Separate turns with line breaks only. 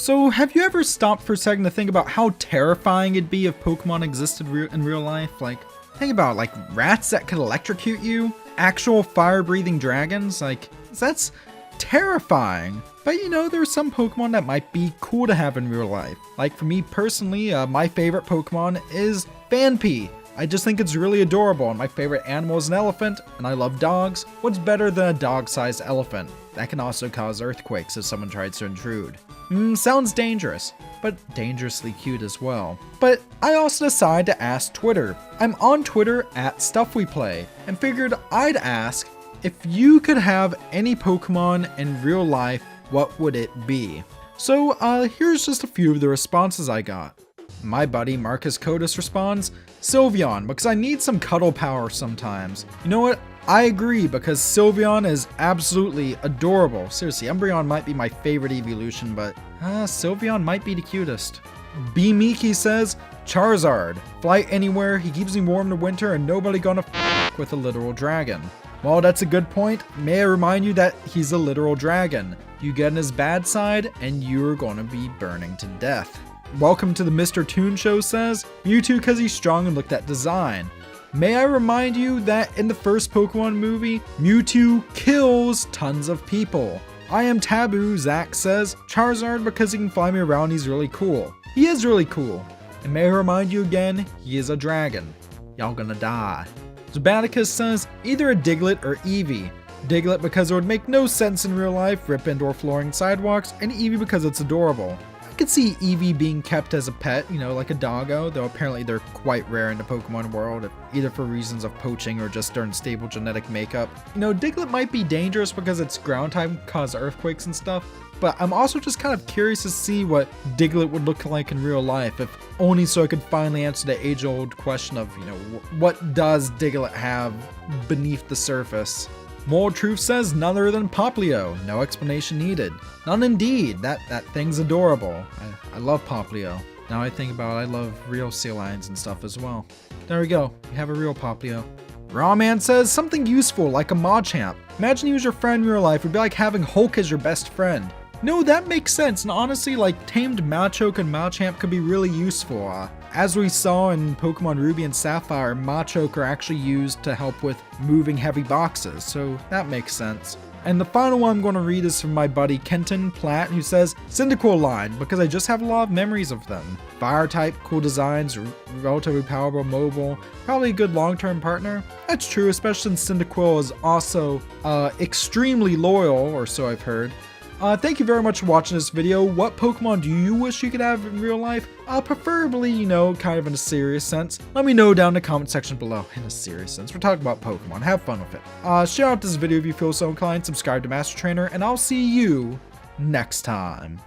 So have you ever stopped for a second to think about how terrifying it'd be if Pokemon existed in real life? Like, think about like rats that could electrocute you, actual fire-breathing dragons, like that's terrifying. But you know, there's some Pokemon that might be cool to have in real life. Like for me personally, my favorite Pokemon is Phanpy. I just think it's really adorable, and my favorite animal is an elephant, and I love dogs. What's better than a dog-sized elephant? That can also cause earthquakes if someone tries to intrude. Sounds dangerous, but dangerously cute as well. But I also decided to ask Twitter. I'm on Twitter at StuffWePlay, and figured I'd ask, if you could have any Pokemon in real life, what would it be? So here's just a few of the responses I got. My buddy Marcus Codus responds, Sylveon, because I need some cuddle power sometimes. You know what? I agree, because Sylveon is absolutely adorable. Seriously, Umbreon might be my favorite evolution, but Sylveon might be the cutest. B Miki says, Charizard. Fly anywhere, he keeps me warm in the winter, and nobody gonna f with a literal dragon. Well, that's a good point. May I remind you that he's a literal dragon. You get on his bad side, and you're gonna be burning to death. Welcome to the Mr. Toon Show says, Mewtwo because he's strong and looked at design. May I remind you that in the first Pokemon movie, Mewtwo kills tons of people. I am Taboo, Zach says, Charizard because he can fly me around, he's really cool. He is really cool. And may I remind you again, he is a dragon. Y'all gonna die. Zabaticus says, either a Diglett or Eevee. Diglett because it would make no sense in real life, rip indoor flooring sidewalks, and Eevee because it's adorable. I could see Eevee being kept as a pet, you know, like a doggo, though apparently they're quite rare in the Pokemon world, either for reasons of poaching or just their unstable genetic makeup. You know, Diglett might be dangerous because its ground type can cause earthquakes and stuff, but I'm also just kind of curious to see what Diglett would look like in real life, if only so I could finally answer the age-old question of, you know, what does Diglett have beneath the surface? Moral Truth says none other than Poplio. No explanation needed. None indeed. That thing's adorable. I love Poplio. Now I think about it, I love real sea lions and stuff as well. There we go. We have a real Poplio. Rawman says something useful like a Machamp. Imagine you as your friend in real life. It would be like having Hulk as your best friend. No, that makes sense, and honestly, like, tamed Machoke and Machamp could be really useful. As we saw in Pokemon Ruby and Sapphire, Machoke are actually used to help with moving heavy boxes, so that makes sense. And the final one I'm going to read is from my buddy Kenton Platt, who says, Cyndaquil line, because I just have a lot of memories of them. Fire type, cool designs, relatively powerful, mobile, probably a good long-term partner. That's true, especially since Cyndaquil is also extremely loyal, or so I've heard. Thank you very much for watching this video. What Pokemon do you wish you could have in real life? Preferably, you know, kind of in a serious sense. Let me know down in the comment section below. In a serious sense, we're talking about Pokemon. Have fun with it. Share out this video if you feel so inclined. Subscribe to Master Trainer, and I'll see you next time.